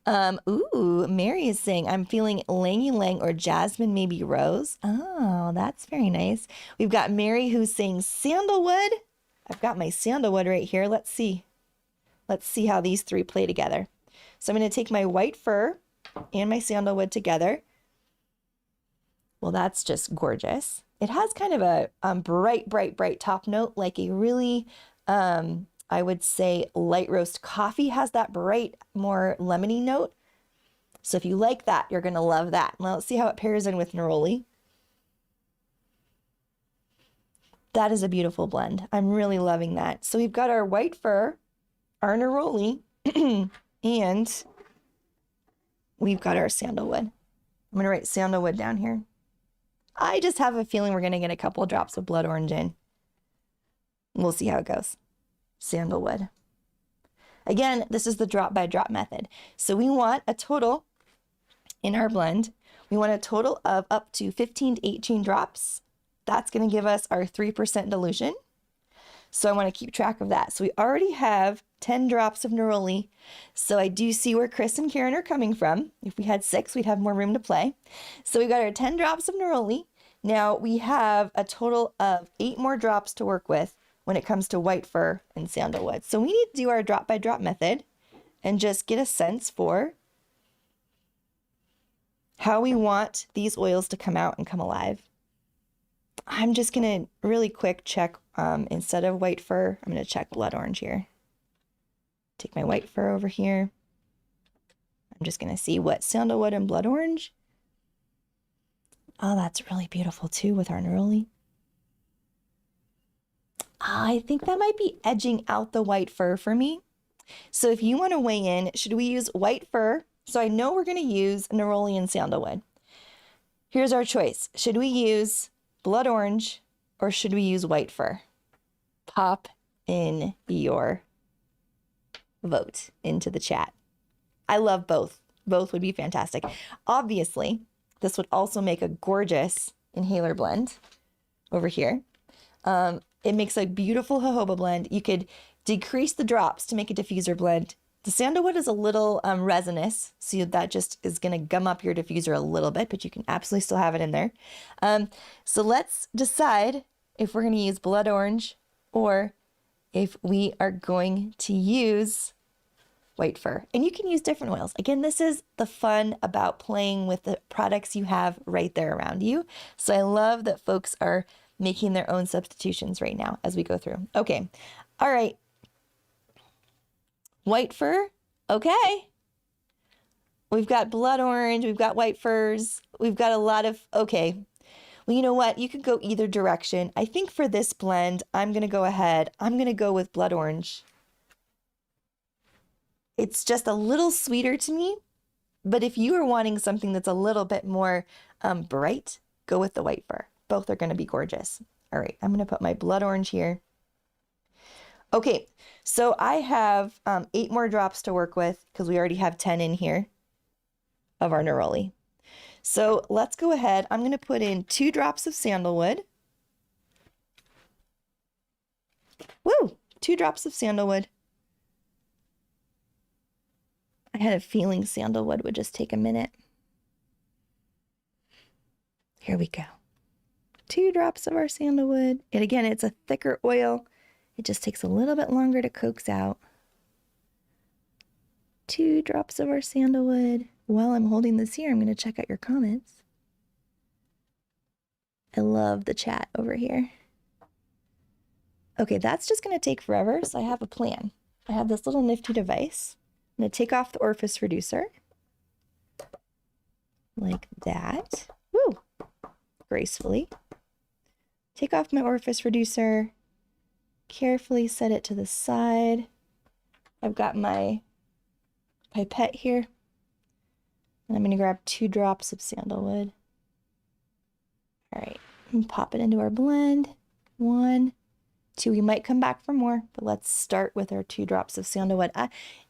Mary is saying, I'm feeling Lang Ylang or Jasmine, maybe Rose. Oh, that's very nice. We've got Mary who's saying sandalwood. I've got my sandalwood right here. Let's see. Let's see how these three play together. So I'm going to take my white fir and my sandalwood together. Well, that's just gorgeous. It has kind of a bright top note, like a really, I would say light roast coffee has that bright, more lemony note. So if you like that, you're going to love that. Now let's see how it pairs in with neroli. That is a beautiful blend. I'm really loving that. So we've got our white fir, our neroli, and we've got our sandalwood. I'm going to write sandalwood down here. I just have a feeling we're going to get a couple of drops of blood orange in. We'll see how it goes. Sandalwood. Again, this is the drop by drop method. So we want a total in our blend. We want a total of up to 15 to 18 drops. That's going to give us our 3% dilution. So I want to keep track of that. So we already have 10 drops of neroli. So I do see where Chris and Karen are coming from. If we had 6, we'd have more room to play. So we got our 10 drops of neroli. Now we have a total of 8 more drops to work with when it comes to white fir and sandalwood. So we need to do our drop by drop method and just get a sense for how we want these oils to come out and come alive. I'm just going to really quick check, instead of white fir, I'm going to check blood orange here. Take my white fir over here. I'm just going to see what sandalwood and blood orange. Oh, that's really beautiful too with our neroli. I think that might be edging out the white fir for me. So if you want to weigh in, should we use white fir? So I know we're going to use neroli and sandalwood. Here's our choice. Should we use blood orange or should we use white fir? Pop in your vote into the chat. I love both. Both would be fantastic. Obviously, this would also make a gorgeous inhaler blend over here. It makes a beautiful jojoba blend. You could decrease the drops to make a diffuser blend. The sandalwood is a little resinous, so that just is going to gum up your diffuser a little bit, but you can absolutely still have it in there. So let's decide if we're going to use blood orange or if we are going to use white fir. And you can use different oils. Again, this is the fun about playing with the products you have right there around you. So I love that folks are making their own substitutions right now as we go through. Okay. All right. White fir. Okay. We've got blood orange. We've got white firs. We've got a lot of, okay. Well, you know what? You could go either direction. I think for this blend, I'm going to go ahead. I'm going to go with blood orange. It's just a little sweeter to me. But if you are wanting something that's a little bit more bright, go with the white fir. Both are going to be gorgeous. All right, I'm going to put my blood orange here. Okay, so I have 8 more drops to work with because we already have 10 in here of our neroli. So let's go ahead. I'm going to put in 2 drops of sandalwood. Woo! 2 drops of sandalwood. I had a feeling sandalwood would just take a minute. Here we go. 2 drops of our sandalwood. And again, it's a thicker oil. It just takes a little bit longer to coax out. 2 drops of our sandalwood. While I'm holding this here, I'm going to check out your comments. I love the chat over here. Okay, that's just going to take forever, so I have a plan. I have this little nifty device. I'm going to take off the orifice reducer. Like that. Woo! Gracefully. Take off my orifice reducer. Carefully set it to the side. I've got my pipette here. And I'm going to grab 2 drops of sandalwood. All right, and pop it into our blend. 1, 2. We might come back for more, but let's start with our 2 drops of sandalwood.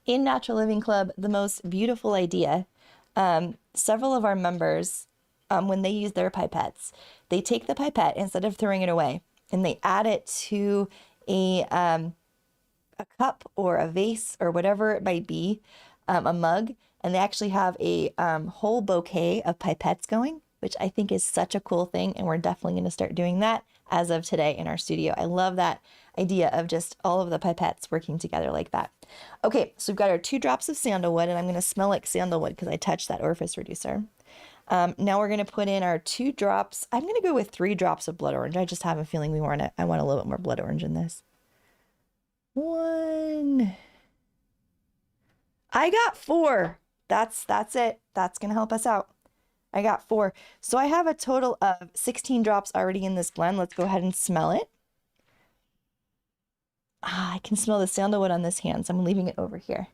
In Natural Living Club, the most beautiful idea, several of our members, when they use their pipettes, they take the pipette instead of throwing it away, and they add it to a cup or a vase or whatever it might be, a mug, and they actually have a whole bouquet of pipettes going, which I think is such a cool thing, and we're definitely going to start doing that as of today in our studio. I love that idea of just all of the pipettes working together like that. Okay, so we've got our 2 drops of sandalwood, and I'm going to smell like sandalwood because I touched that orifice reducer. Now we're going to put in our 2 drops. I'm going to go with 3 drops of blood orange. I just have a feeling I want a little bit more blood orange in this. 1. I got 4. That's it. That's going to help us out. I got 4. So I have a total of 16 drops already in this blend. Let's go ahead and smell it. I can smell the sandalwood on this hand, so I'm leaving it over here.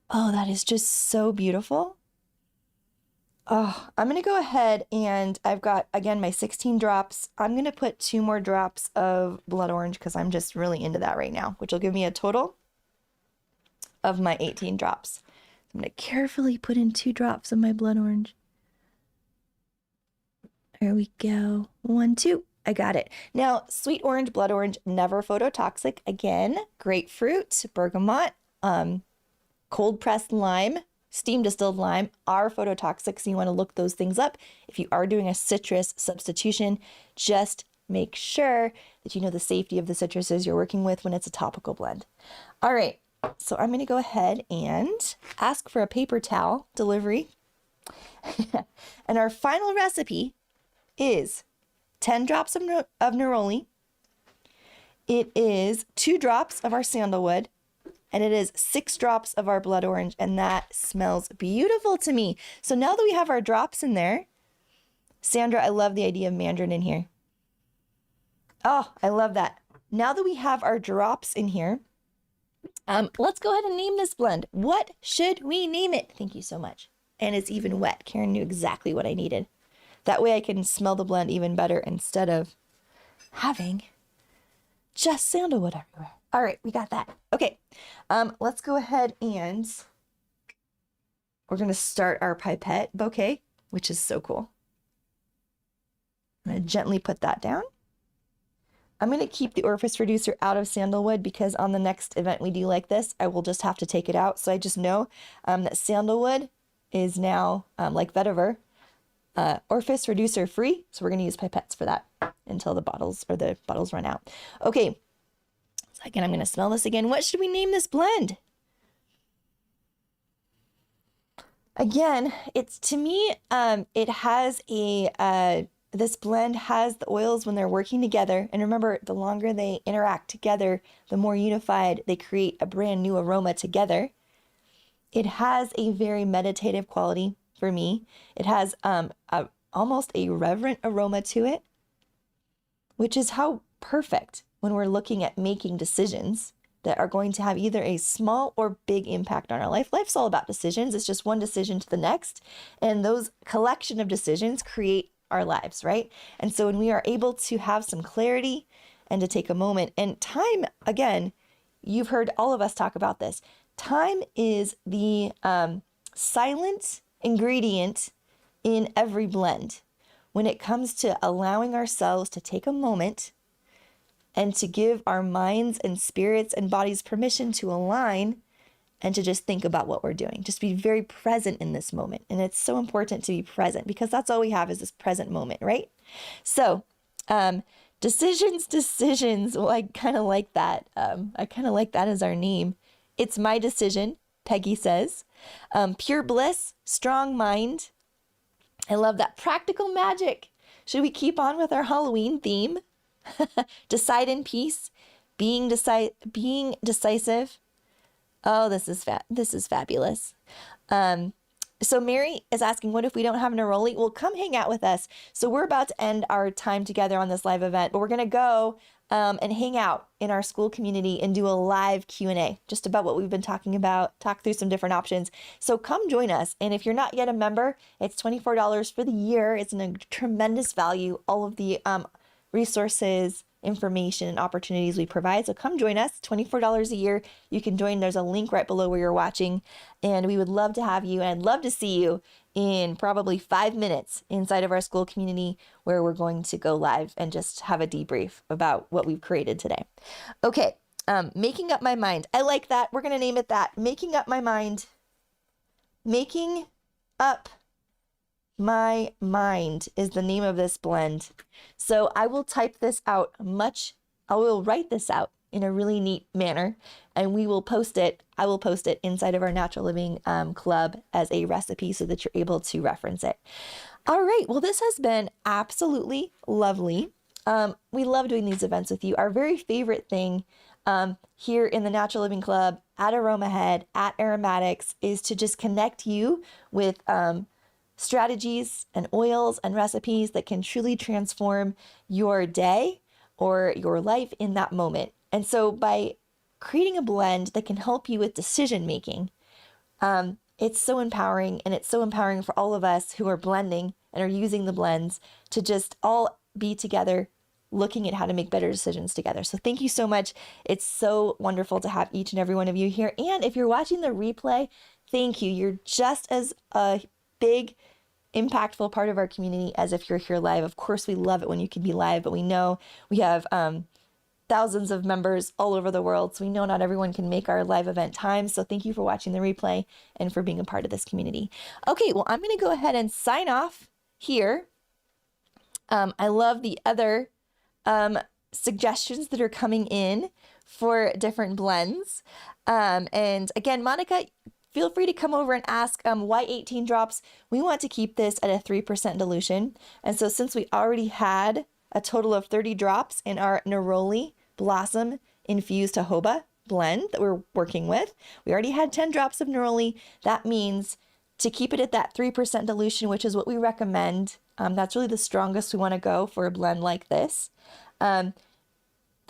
Oh, that is just so beautiful. Oh, I'm going to go ahead and I've got, again, my 16 drops. I'm going to put 2 more drops of blood orange because I'm just really into that right now, which will give me a total of my 18 drops. I'm going to carefully put in 2 drops of my blood orange. There we go. 1, 2. I got it. Now, sweet orange, blood orange, never phototoxic. Again, grapefruit, bergamot, cold pressed lime, steam distilled lime are phototoxic. So you want to look those things up. If you are doing a citrus substitution, just make sure that you know the safety of the citruses you're working with when it's a topical blend. All right. So I'm going to go ahead and ask for a paper towel delivery. And our final recipe is 10 drops of neroli. It is 2 drops of our sandalwood, and it is 6 drops of our blood orange, and that smells beautiful to me. So now that we have our drops in there, Sandra, I love the idea of mandarin in here. Oh, I love that. Now that we have our drops in here, let's go ahead and name this blend. What should we name it? Thank you so much. And it's even wet. Karen knew exactly what I needed. That way I can smell the blend even better instead of having just sandalwood everywhere. All right, we got that. Okay, let's go ahead and we're going to start our pipette bouquet, which is so cool. I'm going to gently put that down. I'm going to keep the orifice reducer out of sandalwood because on the next event we do like this, I will just have to take it out. So I just know that sandalwood is now, like vetiver, orifice reducer free. So we're going to use pipettes for that until the bottles run out. Okay. So again, I'm going to smell this again. What should we name this blend? Again, it's to me, it has this blend has the oils when they're working together. And remember, the longer they interact together, the more unified they create a brand new aroma together. It has a very meditative quality for me. It has almost a reverent aroma to it, which is how perfect when we're looking at making decisions that are going to have either a small or big impact on our life. Life's all about decisions. It's just one decision to the next. And those collection of decisions create our lives, right? And so when we are able to have some clarity and to take a moment, and time, again, you've heard all of us talk about this. Time is the silent ingredient in every blend when it comes to allowing ourselves to take a moment and to give our minds and spirits and bodies permission to align and to just think about what we're doing. Just be very present in this moment. And it's so important to be present because that's all we have is this present moment, right? So decisions. Well, I kind of like that. I kind of like that as our name. It's my decision, Peggy says. Pure bliss, strong mind. I love that. Practical magic. Should we keep on with our Halloween theme? Decide in peace, being decisive. Oh, this is fabulous. So Mary is asking, what if we don't have neroli? Well, come hang out with us. So we're about to end our time together on this live event, but we're going to go and hang out in our school community and do a live Q&A just about what we've been talking about, talk through some different options. So come join us. And if you're not yet a member, it's $24 for the year. It's a tremendous value. All of the resources, information, and opportunities we provide. So come join us, $24 a year. You can join. There's a link right below where you're watching. And we would love to have you. And I'd love to see you in probably 5 minutes inside of our school community where we're going to go live and just have a debrief about what we've created today. Okay, making up my mind. I like that. We're going to name it that. Making up my mind. Making up my mind is the name of this blend. So I will type this out I will write this out in a really neat manner and we will post it. I will post it inside of our Natural Living Club as a recipe so that you're able to reference it. All right. Well, this has been absolutely lovely. We love doing these events with you. Our very favorite thing here in the Natural Living Club at Aromahead, at Aromatics, is to just connect you with strategies and oils and recipes that can truly transform your day or your life in that moment. And so by creating a blend that can help you with decision making, it's so empowering, and it's so empowering for all of us who are blending and are using the blends to just all be together looking at how to make better decisions together. So thank you so much. It's so wonderful to have each and every one of you here. And if you're watching the replay, thank you. You're just as a big, impactful part of our community as if you're here live. Of course, we love it when you can be live, but we know we have thousands of members all over the world. So we know not everyone can make our live event time. So thank you for watching the replay and for being a part of this community. Okay, well, I'm going to go ahead and sign off here. I love the other suggestions that are coming in for different blends. And again, Monica, feel free to come over and ask why 18 drops. We want to keep this at a 3% dilution. And so since we already had a total of 30 drops in our Neroli Blossom Infused Jojoba blend that we're working with, we already had 10 drops of Neroli. That means to keep it at that 3% dilution, which is what we recommend. That's really the strongest we want to go for a blend like this. I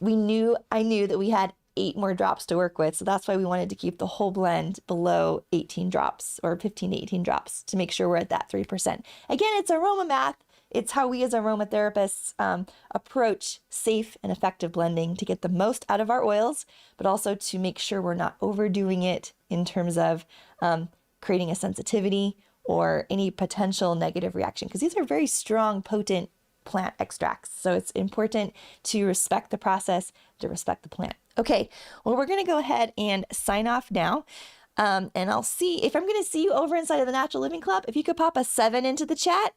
knew that we had 8 more drops to work with. So that's why we wanted to keep the whole blend below 18 drops or 15 to 18 drops to make sure we're at that 3%. Again, it's aroma math. It's how we as aromatherapists approach safe and effective blending to get the most out of our oils, but also to make sure we're not overdoing it in terms of creating a sensitivity or any potential negative reaction, because these are very strong, potent plant extracts. So it's important to respect the process, to respect the plant. Okay, well, we're going to go ahead and sign off now. And I'll see if I'm going to see you over inside of the Natural Living Club. If you could pop a 7 into the chat,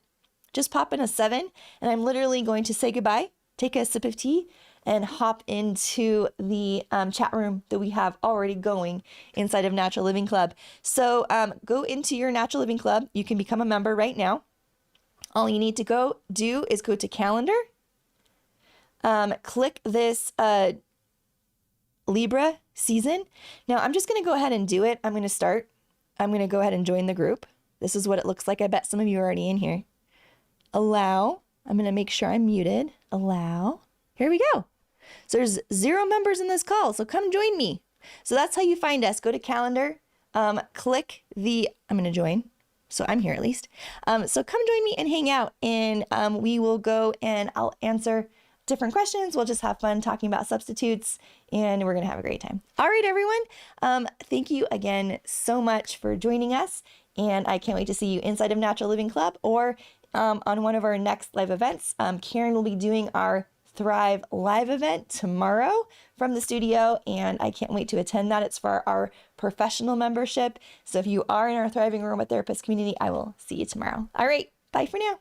just pop in a 7. And I'm literally going to say goodbye, take a sip of tea, and hop into the chat room that we have already going inside of Natural Living Club. So go into your Natural Living Club. You can become a member right now. All you need to go do is go to calendar, click this Libra season. Now I'm just going to go ahead and do it. I'm going to start. I'm going to go ahead and join the group. This is what it looks like. I bet some of you are already in here. Allow. I'm going to make sure I'm muted. Allow. Here we go. So there's 0 members in this call. So come join me. So that's how you find us. Go to calendar, click the, I'm going to join. So I'm here at least. So come join me and hang out, and we will go and I'll answer different questions. We'll just have fun talking about substitutes, and we're going to have a great time. All right, everyone. Thank you again so much for joining us. And I can't wait to see you inside of Natural Living Club or on one of our next live events. Karen will be doing our Thrive live event tomorrow from the studio, and I can't wait to attend that. It's for our professional membership. So if you are in our Thriving Aromatherapist community, I will see you tomorrow. All right, bye for now.